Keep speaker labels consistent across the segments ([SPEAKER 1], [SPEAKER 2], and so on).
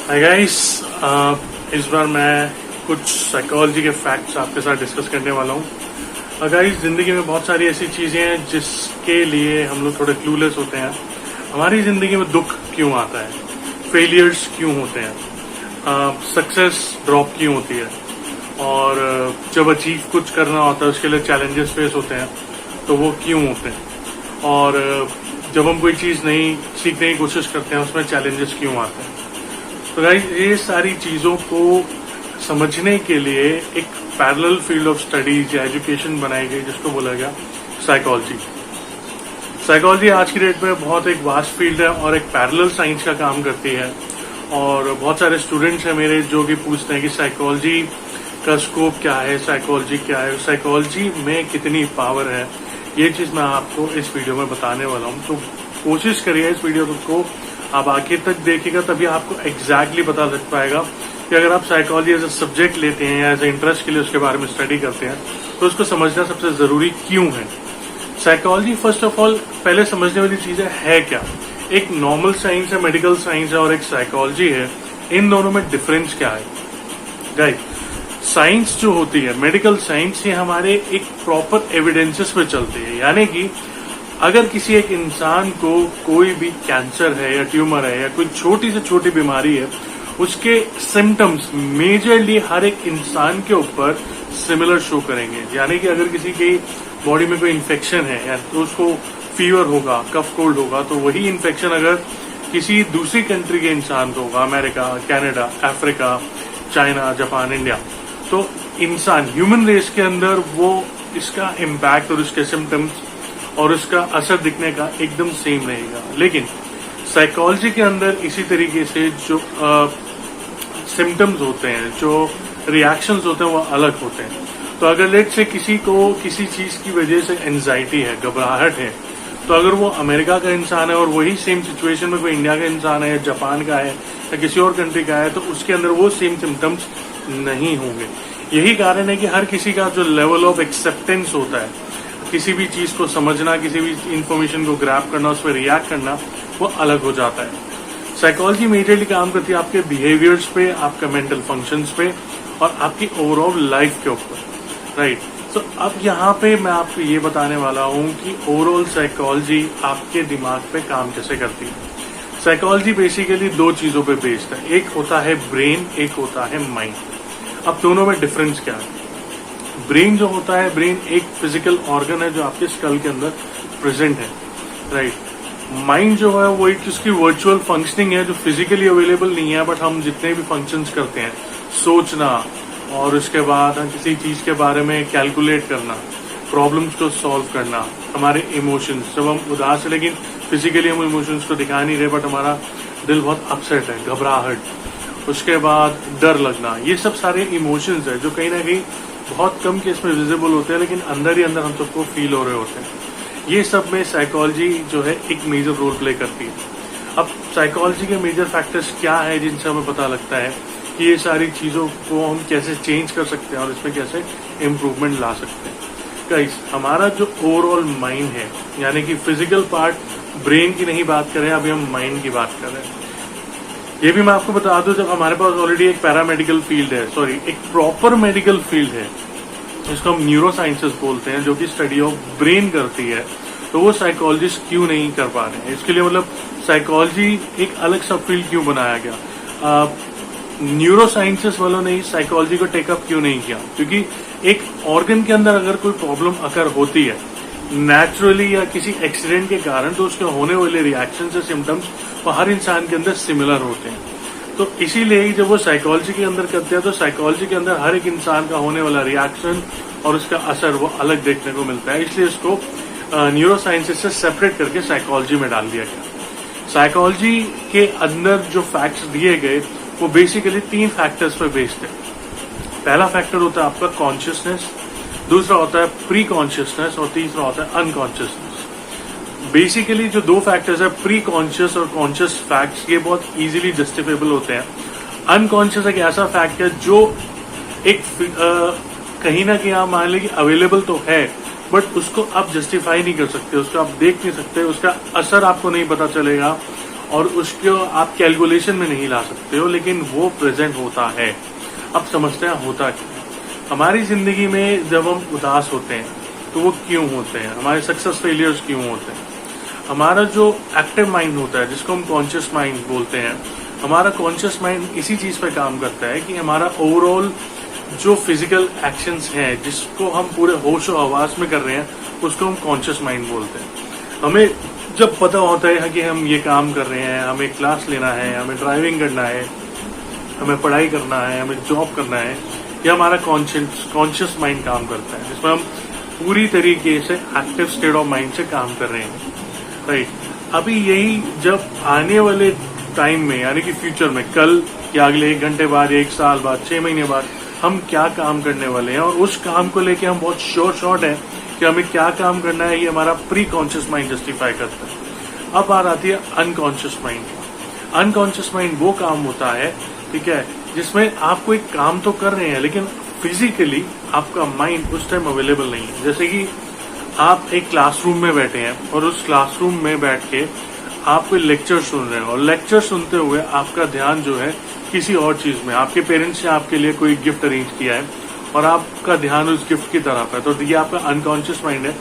[SPEAKER 1] Hi guys, इस बार मैं कुछ साइकोलॉजी के फैक्ट्स आपके साथ डिस्कस करने वाला हूँ। गाइस, जिंदगी में बहुत सारी ऐसी चीजें हैं जिसके लिए हम लोग थोड़े क्लूलेस होते हैं। हमारी जिंदगी में दुख क्यों आता है, फेलियर्स क्यों होते हैं, सक्सेस ड्रॉप क्यों होती है, और जब अचीव कुछ करना होता है उसके लिए चैलेंजेस फेस होते हैं तो वो क्यों होते हैं, और जब हम कोई चीज नहीं सीखने की कोशिश करते हैं उसमें चैलेंजेस क्यों आते हैं। तो गाइस, ये सारी चीजों को समझने के लिए एक पैरेलल फील्ड ऑफ स्टडीज या एजुकेशन बनाई गई जिसको बोला गया साइकोलॉजी। साइकोलॉजी आज की डेट में बहुत एक वास्ट फील्ड है और एक पैरेलल साइंस का काम करती है। और बहुत सारे स्टूडेंट्स हैं मेरे जो कि पूछते हैं कि साइकोलॉजी का स्कोप क्या है, साइकोलॉजी क्या है, साइकोलॉजी में कितनी पावर है। ये चीज मैं आपको इस वीडियो में बताने वाला हूँ। तो कोशिश करिए इस वीडियो को आप आखिर तक देखिएगा, तभी आपको एग्जैक्टली पता लग पाएगा कि अगर आप साइकोलॉजी एज ए सब्जेक्ट लेते हैं या एज ए इंटरेस्ट के लिए उसके बारे में स्टडी करते हैं तो उसको समझना सबसे जरूरी क्यों है। साइकोलॉजी फर्स्ट ऑफ ऑल पहले समझने वाली चीजें है क्या। एक नॉर्मल साइंस है, मेडिकल साइंस है, और एक साइकोलॉजी है। इन दोनों में डिफरेंस क्या है गाइस? साइंस जो होती है, मेडिकल साइंस, ये हमारे एक प्रॉपर एविडेंसेस पे चलती है। यानी कि अगर किसी एक इंसान को कोई भी कैंसर है या ट्यूमर है या कोई छोटी से छोटी बीमारी है, उसके सिम्टम्स मेजरली हर एक इंसान के ऊपर सिमिलर शो करेंगे। यानी कि अगर किसी की बॉडी में कोई इन्फेक्शन है या तो उसको फीवर होगा, कफ कोल्ड होगा, तो वही इन्फेक्शन अगर किसी दूसरी कंट्री के इंसान को होगा, America, Canada, Africa, China, Japan, India, तो इंसान ह्यूमन रेस के अंदर वो इसका इम्पैक्ट और उसके सिम्टम्स और उसका असर दिखने का एकदम सेम रहेगा। लेकिन साइकोलॉजी के अंदर इसी तरीके से जो सिम्टम्स होते हैं, जो रिएक्शंस होते हैं, वो अलग होते हैं। तो अगर लेट से किसी को किसी चीज की वजह से एंजाइटी है, घबराहट है, तो अगर वो अमेरिका का इंसान है और वही सेम सिचुएशन में कोई इंडिया का इंसान है, जापान का है या किसी और कंट्री का है, तो उसके अंदर वो सेम सिम्टम्स नहीं होंगे। यही कारण है कि हर किसी का जो लेवल ऑफ एक्सेप्टेंस होता है, किसी भी चीज को समझना, किसी भी इंफॉर्मेशन को ग्रैब करना, उस पर रिएक्ट करना, वो अलग हो जाता है। साइकोलॉजी मेजरली काम करती है आपके बिहेवियर्स पे, आपका मेंटल फंक्शंस पे और आपकी ओवरऑल लाइफ के ऊपर, राइट। तो अब यहाँ पे मैं आपको ये बताने वाला हूँ कि ओवरऑल साइकोलॉजी आपके दिमाग पे काम कैसे करती है। साइकोलॉजी बेसिकली दो चीजों पे बेस्ड है, एक होता है ब्रेन, एक होता है माइंड। अब दोनों में डिफरेंस क्या है? ब्रेन जो होता है, ब्रेन एक फिजिकल ऑर्गन है जो आपके स्कल के अंदर प्रेजेंट है, राइट। माइंड जो है वो एक उसकी वर्चुअल फंक्शनिंग है जो फिजिकली अवेलेबल नहीं है, बट हम जितने भी फंक्शंस करते हैं, सोचना और उसके बाद हम किसी चीज के बारे में कैलकुलेट करना, प्रॉब्लम्स को सॉल्व करना, हमारे इमोशंस, जब हम उदास है लेकिन फिजिकली हम इमोशंस को दिखा नहीं रहे बट हमारा दिल बहुत अपसेट है, घबराहट, उसके बाद डर लगना, ये सब सारे इमोशंस है जो कहीं ना कहीं बहुत कम केस में विजिबल होते हैं लेकिन अंदर ही अंदर हम सबको फील हो रहे होते हैं। ये सब में साइकोलॉजी जो है एक मेजर रोल प्ले करती है। अब साइकोलॉजी के मेजर फैक्टर्स क्या है जिनसे हमें पता लगता है कि ये सारी चीजों को हम कैसे चेंज कर सकते हैं और इसमें कैसे इम्प्रूवमेंट ला सकते हैं। गाइस, हमारा जो ओवरऑल माइंड है, यानी कि फिजिकल पार्ट, ब्रेन की नहीं बात करें, अभी हम माइंड की बात कर रहे हैं। ये भी मैं आपको बता दूं, जब हमारे पास ऑलरेडी एक पैरामेडिकल फील्ड है, सॉरी एक प्रॉपर मेडिकल फील्ड है, इसको हम न्यूरो साइंसेस बोलते हैं, जो कि स्टडी ऑफ ब्रेन करती है, तो वो साइकोलॉजिस्ट क्यों नहीं कर पा रहे हैं? इसके लिए मतलब साइकोलॉजी एक अलग सब फील्ड क्यों बनाया गया? न्यूरो साइंसेस वालों ने साइकोलॉजी को टेकअप क्यों नहीं किया? क्योंकि एक ऑर्गन के अंदर अगर कोई प्रॉब्लम अगर होती है नेचुरली या किसी एक्सीडेंट के कारण, तो उसके होने वाले रिएक्शन से सिम्टम्स वो हर इंसान के अंदर सिमिलर होते हैं। तो इसीलिए ही जब वो साइकोलॉजी के अंदर करते हैं तो साइकोलॉजी के अंदर हर एक इंसान का होने वाला रिएक्शन और उसका असर वो अलग देखने को मिलता है। इसलिए इसको न्यूरो साइंसेस से सेपरेट करके साइकोलॉजी में डाल दिया गया। साइकोलॉजी के अंदर जो फैक्ट्स दिए गए वो बेसिकली 3 फैक्टर्स पर बेस्ड है। पहला फैक्टर होता है आपका कॉन्शियसनेस, दूसरा होता है प्री कॉन्शियसनेस और तीसरा होता है अनकॉन्शियसनेस। बेसिकली जो 2 फैक्टर्स है, प्री कॉन्शियस और कॉन्शियस फैक्ट्स, ये बहुत इजीली जस्टिफेबल होते हैं। अनकॉन्शियस एक ऐसा फैक्ट है जो एक कहीं ना कहीं आप मान लें कि अवेलेबल तो है बट उसको आप जस्टिफाई नहीं कर सकते, उसको आप देख नहीं सकते, उसका असर आपको नहीं पता चलेगा और उसको आप कैलकुलेशन में नहीं ला सकते हो, लेकिन वो प्रेजेंट होता है। अब समझते हैं होता क्या है। हमारी जिंदगी में जब हम उदास होते हैं तो वो क्यों होते हैं, हमारे सक्सेस फेलियर्स क्यों होते हैं। हमारा जो एक्टिव माइंड होता है, जिसको हम कॉन्शियस माइंड बोलते हैं, हमारा कॉन्शियस माइंड इसी चीज पे काम करता है कि हमारा ओवरऑल जो फिजिकल एक्शंस हैं, जिसको हम पूरे होश और हवास में कर रहे हैं, उसको हम कॉन्शियस माइंड बोलते हैं। हमें जब पता होता है कि हम ये काम कर रहे हैं, हमें क्लास लेना है, हमें ड्राइविंग करना है, हमें पढ़ाई करना है, हमें जॉब करना है, ये हमारा कॉन्शियस माइंड काम करता है, जिसमें हम पूरी तरीके से एक्टिव स्टेट ऑफ माइंड से काम कर रहे हैं, राइट। अभी यही जब आने वाले टाइम में, यानी कि फ्यूचर में, कल या अगले 1 घंटे बाद, 1 साल बाद, 6 महीने बाद हम क्या काम करने वाले हैं, और उस काम को लेके हम बहुत श्योर है कि हमें क्या काम करना है, ये हमारा प्री कॉन्शियस माइंड जस्टिफाई करता है। अब बात आती है अनकॉन्शियस माइंड। अनकॉन्शियस माइंड वो काम होता है, ठीक है, जिसमें आप कोई काम तो कर रहे हैं लेकिन फिजिकली आपका माइंड उस टाइम अवेलेबल नहीं है। जैसे कि आप एक क्लासरूम में बैठे हैं और उस क्लासरूम में बैठ के आप कोई लेक्चर सुन रहे हैं, और लेक्चर सुनते हुए आपका ध्यान जो है किसी और चीज में, आपके पेरेंट्स ने आपके लिए कोई गिफ्ट अरेंज किया है और आपका ध्यान उस गिफ्ट की तरफ है, तो ये आपका अनकॉन्शियस माइंड है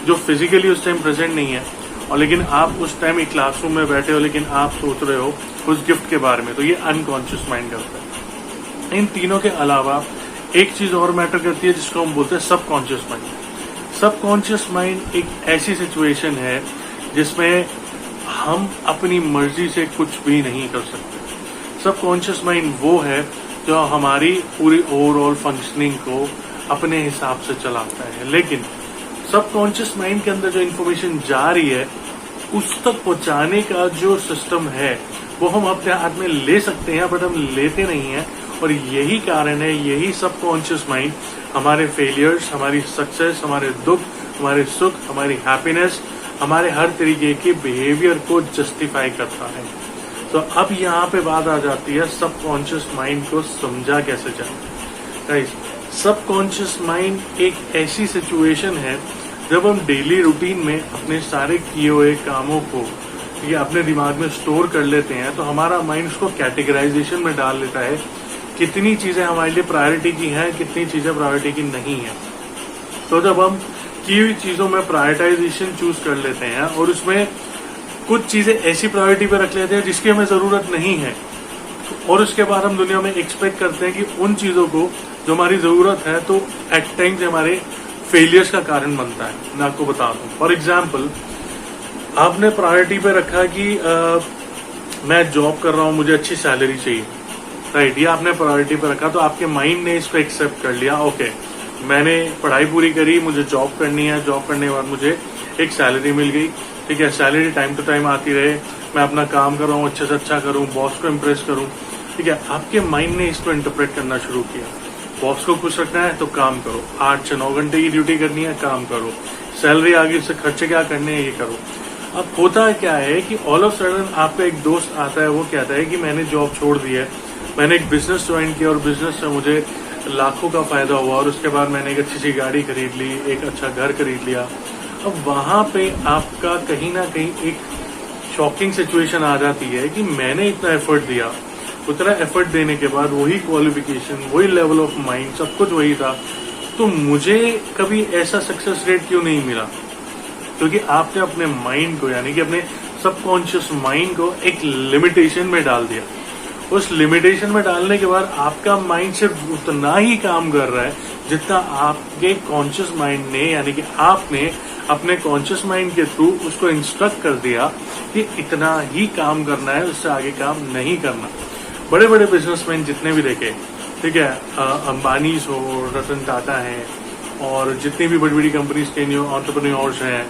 [SPEAKER 1] जो फिजिकली उस टाइम प्रेजेंट नहीं है, और लेकिन आप उस टाइम एक क्लासरूम में बैठे हो लेकिन आप सोच रहे हो उस गिफ्ट के बारे में, तो ये अनकॉन्शियस माइंड करता है। इन तीनों के अलावा एक चीज और मैटर करती है जिसको हम बोलते हैं सबकॉन्शियस माइंड। सबकॉन्शियस माइंड एक ऐसी सिचुएशन है जिसमें हम अपनी मर्जी से कुछ भी नहीं कर सकते। सबकॉन्शियस माइंड वो है जो हमारी पूरी ओवरऑल फंक्शनिंग को अपने हिसाब से चलाता है, लेकिन सबकॉन्शियस माइंड के अंदर जो इन्फॉर्मेशन जा रही है उस तक पहुंचाने का जो सिस्टम है वो हम अपने हाथ में ले सकते हैं, बट हम लेते नहीं हैं। और यही कारण है, यही सबकॉन्शियस माइंड हमारे फेलियर्स, हमारी सक्सेस, हमारे दुख, हमारे सुख, हमारी हैप्पीनेस, हमारे हर तरीके के बिहेवियर को जस्टिफाई करता है। तो अब यहाँ पे बात आ जाती है सबकॉन्शियस माइंड को समझा कैसे जाए। गाइस, सबकॉन्शियस माइंड एक ऐसी सिचुएशन है जब हम डेली रूटीन में अपने सारे किए हुए कामों को ये अपने दिमाग में स्टोर कर लेते हैं, तो हमारा माइंड उसको कैटेगराइजेशन में डाल लेता है, कितनी चीजें हमारे लिए प्रायोरिटी की हैं, कितनी चीजें प्रायोरिटी की नहीं है। तो जब हम की हुई चीजों में प्रायोरिटाइजेशन चूज कर लेते हैं और उसमें कुछ चीजें ऐसी प्रायोरिटी पे रख लेते हैं जिसकी हमें जरूरत नहीं है, और उसके बाद हम दुनिया में एक्सपेक्ट करते हैं कि उन चीजों को जो हमारी जरूरत है, तो एट टाइम्स हमारे फेलियर्स का कारण बनता है। मैं आपको बता दूं, फॉर एग्जाम्पल, आपने प्रायोरिटी पे रखा कि मैं जॉब कर रहा हूं, मुझे अच्छी सैलरी चाहिए, राइट, ये आपने प्रायोरिटी पे रखा, तो आपके माइंड ने इसको एक्सेप्ट कर लिया। ओके, मैंने पढ़ाई पूरी करी, मुझे जॉब करनी है, जॉब करने के बाद मुझे एक सैलरी मिल गई, ठीक है, सैलरी टाइम टू टाइम आती रहे, मैं अपना काम कर रहा हूँ, अच्छे से अच्छा करूँ, बॉस को इम्प्रेस करूँ, ठीक है। आपके माइंड ने इसको इंटरप्रेट करना शुरू किया। बॉस को खुश रखना है तो काम करो, 8 से 9 घंटे की ड्यूटी करनी है, काम करो, सैलरी आगे से खर्चे क्या करने हैं, ये करो। अब होता क्या है कि ऑल ऑफ सडन आपका एक दोस्त आता है, वो कहता है कि मैंने जॉब छोड़ दी है, मैंने एक बिजनेस ज्वाइन किया और बिजनेस से मुझे लाखों का फायदा हुआ, और उसके बाद मैंने एक अच्छी सी गाड़ी खरीद ली, एक अच्छा घर खरीद लिया। अब वहां पे आपका कहीं ना कहीं एक शॉकिंग सिचुएशन आ जाती है कि मैंने इतना एफर्ट दिया, उतना एफर्ट देने के बाद वही क्वालिफिकेशन, वही लेवल ऑफ माइंड, सब कुछ वही था, तो मुझे कभी ऐसा सक्सेस रेट क्यों नहीं मिला? क्योंकि आपने अपने माइंड को, यानी कि अपने सबकॉन्शियस माइंड को एक लिमिटेशन में डाल दिया। उस लिमिटेशन में डालने के बाद आपका माइंड सिर्फ उतना ही काम कर रहा है जितना आपके कॉन्शियस माइंड ने, यानी कि आपने अपने कॉन्शियस माइंड के थ्रू उसको इंस्ट्रक्ट कर दिया कि इतना ही काम करना है, उससे आगे काम नहीं करना। बड़े बड़े बिजनेसमैन जितने भी देखे, ठीक है, अंबानीज हो, रतन टाटा है, और जितनी भी बड़ी बड़ी कंपनीज के न्यू एंटरप्रेन्योर्स हैं,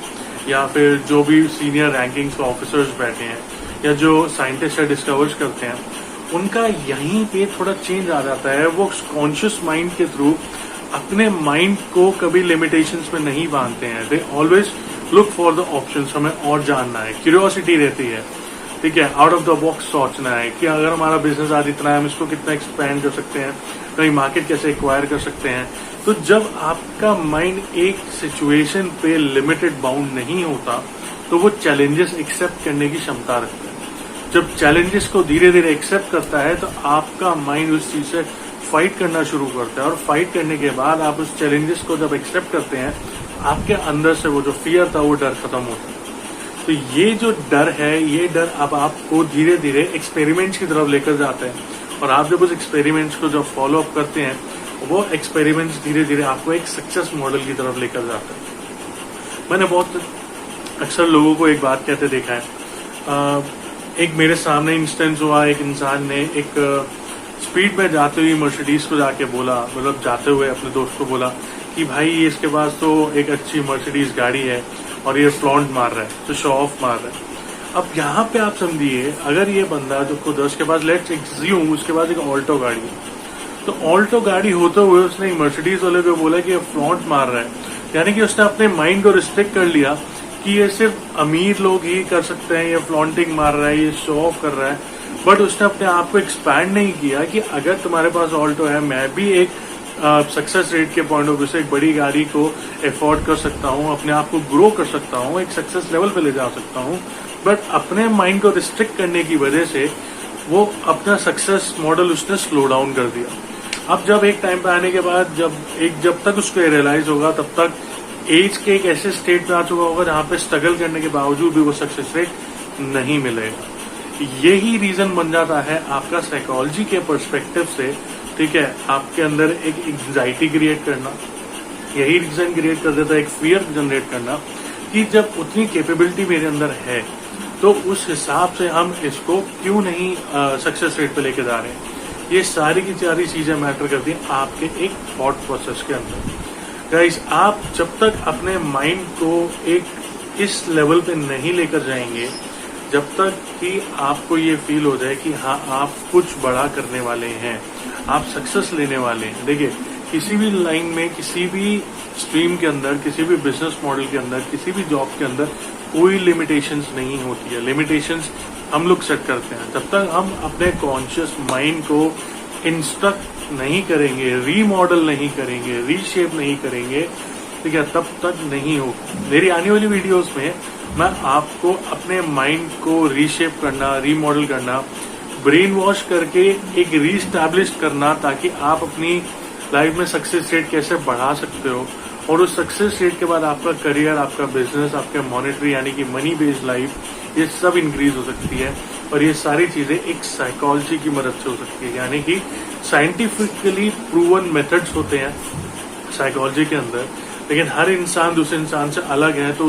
[SPEAKER 1] या फिर जो भी सीनियर रैंकिंग्स ऑफिसर्स बैठे हैं, या जो साइंटिस्ट या डिस्कवर्स करते हैं, उनका यहीं पे थोड़ा चेंज आ जाता है। वो कॉन्शियस माइंड के थ्रू अपने माइंड को कभी लिमिटेशंस में नहीं बांधते हैं। They always look for the options, हमें और जानना है, क्यूरियोसिटी रहती है, ठीक है, आउट ऑफ द बॉक्स सोचना है कि अगर हमारा बिजनेस आज इतना है, हम इसको कितना एक्सपैंड कर सकते हैं, कहीं मार्केट कैसे एक्वायर कर सकते हैं। तो जब आपका माइंड एक सिचुएशन पे लिमिटेड बाउंड नहीं होता, तो वो चैलेंजेस एक्सेप्ट करने की क्षमता रखता है। जब चैलेंजेस को धीरे धीरे एक्सेप्ट करता है तो आपका माइंड उस चीज से फाइट करना शुरू करता है, और फाइट करने के बाद आप उस चैलेंजेस को जब एक्सेप्ट करते हैं, आपके अंदर से वो जो फियर था वो डर खत्म होता है। तो ये जो डर है, ये डर अब आपको धीरे धीरे एक्सपेरिमेंट्स की तरफ लेकर जाते हैं, और आप जब उस एक्सपेरिमेंट्स को जब फॉलो अप करते हैं, वो एक्सपेरिमेंट्स धीरे धीरे आपको एक सक्सेस मॉडल की तरफ लेकर जाते हैं। मैंने बहुत अक्सर लोगों को एक बात कहते देखा है। एक मेरे सामने इंस्टेंस हुआ, एक इंसान ने एक स्पीड में जाते हुए मर्सिडीज को जाके बोला, मतलब जाते हुए अपने दोस्त को बोला कि भाई ये इसके पास तो एक अच्छी मर्सिडीज गाड़ी है और ये फ्लॉन्ट मार रहा है, तो शो ऑफ मार रहा है। अब यहाँ पे आप समझिए, अगर ये बंदा जो खुद उसके पास लेट्स एज्यूम उसके पास एक ऑल्टो गाड़ी है, तो ऑल्टो गाड़ी होते हुए उसने मर्सिडीज वाले को बोला कि ये फ्लॉन्ट मार रहा है, यानी कि उसने अपने माइंड को रिस्ट्रिक्ट कर लिया कि ये सिर्फ अमीर लोग ही कर सकते हैं, ये फ्लॉन्टिंग मार रहा है, ये शो ऑफ कर रहा है। बट उसने अपने आप को एक्सपैंड नहीं किया कि अगर तुम्हारे पास ऑल्टो है, मैं भी एक सक्सेस रेट के पॉइंट ऑफ व्यू से एक बड़ी गाड़ी को अफोर्ड कर सकता हूँ, अपने आप को ग्रो कर सकता हूँ, एक सक्सेस लेवल पे ले जा सकता हूँ। बट अपने माइंड को रिस्ट्रिक्ट करने की वजह से वो अपना सक्सेस मॉडल उसने स्लो डाउन कर दिया। अब जब एक टाइम पे आने के बाद जब तक उसको रियलाइज होगा, तब तक एज के एक ऐसे स्टेट में आ चुका होगा जहां पे स्ट्रगल करने के बावजूद भी वो सक्सेस रेट नहीं मिलेगा। यही रीजन बन जाता है आपका साइकोलॉजी के पर्सपेक्टिव से, ठीक है, आपके अंदर एक एंजाइटी क्रिएट करना। यही रीजन क्रिएट कर देता है एक फियर जनरेट करना कि जब उतनी कैपेबिलिटी मेरे अंदर है तो उस हिसाब से हम इसको क्यों नहीं सक्सेस रेट पे लेके जा रहे हैं। ये सारी की सारी चीजें मैटर करती हैं आपके एक थॉट प्रोसेस के अंदर। गाइस, आप जब तक अपने माइंड को एक इस लेवल पे नहीं लेकर जाएंगे, जब तक कि आपको ये फील हो जाए कि हाँ आप कुछ बड़ा करने वाले हैं, आप सक्सेस लेने वाले हैं। देखिए, किसी भी लाइन में, किसी भी स्ट्रीम के अंदर, किसी भी बिजनेस मॉडल के अंदर, किसी भी जॉब के अंदर कोई लिमिटेशंस नहीं होती है। लिमिटेशंस हम लोग सेट करते हैं। जब तक हम अपने कॉन्शियस माइंड को इंस्ट्रक्ट नहीं करेंगे, रीमॉडल नहीं करेंगे, रीशेप नहीं करेंगे, ठीक है, तब तक नहीं होगा। मेरी आने वाली वीडियोस में मैं आपको अपने माइंड को रीशेप करना, रीमॉडल करना, ब्रेन वॉश करके एक रीस्टैब्लिश करना, ताकि आप अपनी लाइफ में सक्सेस रेट कैसे बढ़ा सकते हो, और उस सक्सेस रेट के बाद आपका करियर, आपका बिजनेस, आपका मॉनेटरी यानी कि मनी बेस्ड लाइफ, ये सब इंक्रीज हो सकती है। और ये सारी चीजें एक साइकोलॉजी की मदद से हो सकती है, यानी कि साइंटिफिकली प्रूवन मेथड्स होते हैं साइकोलॉजी के अंदर। लेकिन हर इंसान दूसरे इंसान से अलग है, तो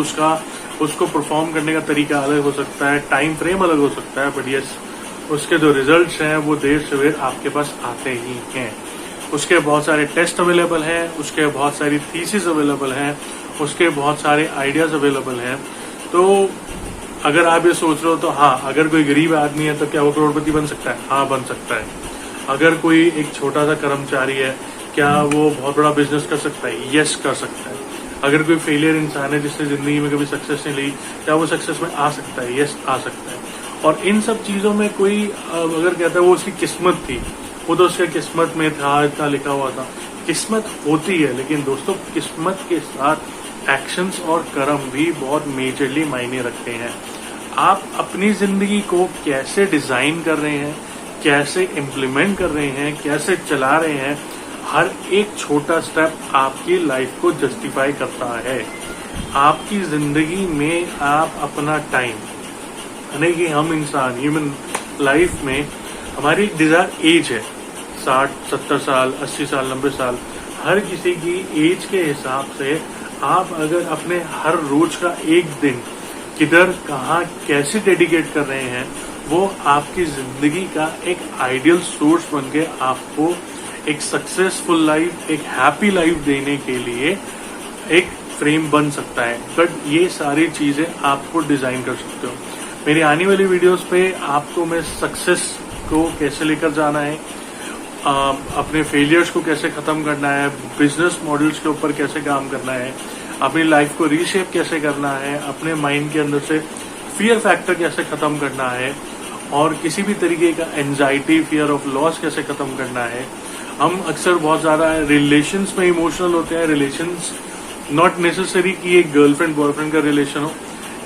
[SPEAKER 1] उसको परफॉर्म करने का तरीका अलग हो सकता है, टाइम फ्रेम अलग हो सकता है, बट यस, उसके जो रिजल्ट्स हैं वो देर सवेर आपके पास आते ही हैं। उसके बहुत सारे टेस्ट अवेलेबल हैं, उसके बहुत सारी थीसिस अवेलेबल हैं, उसके बहुत सारे आइडियाज अवेलेबल हैं। तो अगर आप ये सोच रहे हो तो हाँ, अगर कोई गरीब आदमी है तो क्या वो करोड़पति बन सकता है? हाँ, बन सकता है। अगर कोई एक छोटा सा कर्मचारी है, क्या वो बहुत बड़ा बिजनेस कर सकता है? यस, कर सकता है। अगर कोई फेलियर इंसान है जिसने जिंदगी में कभी सक्सेस नहीं ली, क्या वो सक्सेस में आ सकता है? यस, आ सकता है। और इन सब चीजों में कोई अगर कहता है वो उसकी किस्मत थी, वो तो उसके किस्मत में था, इतना लिखा हुआ था। किस्मत होती है, लेकिन दोस्तों किस्मत के साथ एक्शंस और कर्म भी बहुत मेजरली मायने रखते हैं। आप अपनी जिंदगी को कैसे डिजाइन कर रहे हैं, कैसे इम्प्लीमेंट कर रहे हैं, कैसे चला रहे हैं, हर एक छोटा स्टेप आपकी लाइफ को जस्टिफाई करता है। आपकी जिंदगी में आप अपना टाइम, यानी कि हम इंसान ह्यूमन लाइफ में हमारी एक डिजायर एज है 60, 70 साल, 80 साल, 90 साल। हर किसी की एज के हिसाब से आप अगर अपने हर रोज का एक दिन किधर, कहाँ, कैसे डेडिकेट कर रहे हैं, वो आपकी जिंदगी का एक आइडियल सोर्स बन के आपको एक सक्सेसफुल लाइफ, एक हैप्पी लाइफ देने के लिए एक फ्रेम बन सकता है। बट ये सारी चीजें आपको डिजाइन कर सकते हो। मेरी आने वाली वीडियोस पे आपको मैं सक्सेस को कैसे लेकर जाना है, अपने फेलियर्स को कैसे खत्म करना है, बिजनेस मॉडल्स के ऊपर कैसे काम करना है, अपनी लाइफ को रीशेप कैसे करना है, अपने माइंड के अंदर से फियर फैक्टर कैसे खत्म करना है, और किसी भी तरीके का एंजाइटी, फियर ऑफ लॉस कैसे खत्म करना है। हम अक्सर बहुत ज्यादा रिलेशंस में इमोशनल होते हैं। रिलेशंस नॉट नेसेसरी कि एक गर्लफ्रेंड बॉयफ्रेंड का रिलेशन हो,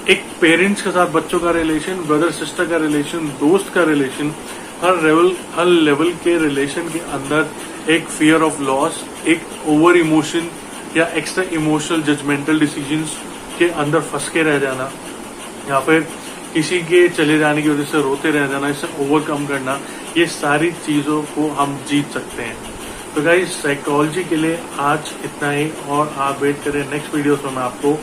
[SPEAKER 1] एक पेरेंट्स के साथ बच्चों का रिलेशन, ब्रदर सिस्टर का रिलेशन, दोस्त का रिलेशन, हर लेवल के रिलेशन के अंदर एक फियर ऑफ लॉस, एक ओवर इमोशन या एक्स्ट्रा इमोशनल जजमेंटल डिसीजंस के अंदर फंस के रह जाना, या फिर किसी के चले जाने की वजह से रोते रह जाना, इसे ओवरकम करना, ये सारी चीजों को हम जीत सकते हैं। तो गाइस, साइकोलॉजी के लिए आज इतना ही, और आप वेट करें नेक्स्ट वीडियोस में मैं आपको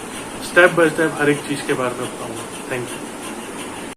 [SPEAKER 1] स्टेप बाय स्टेप हर एक चीज के बारे में बताऊंगा। Thank you.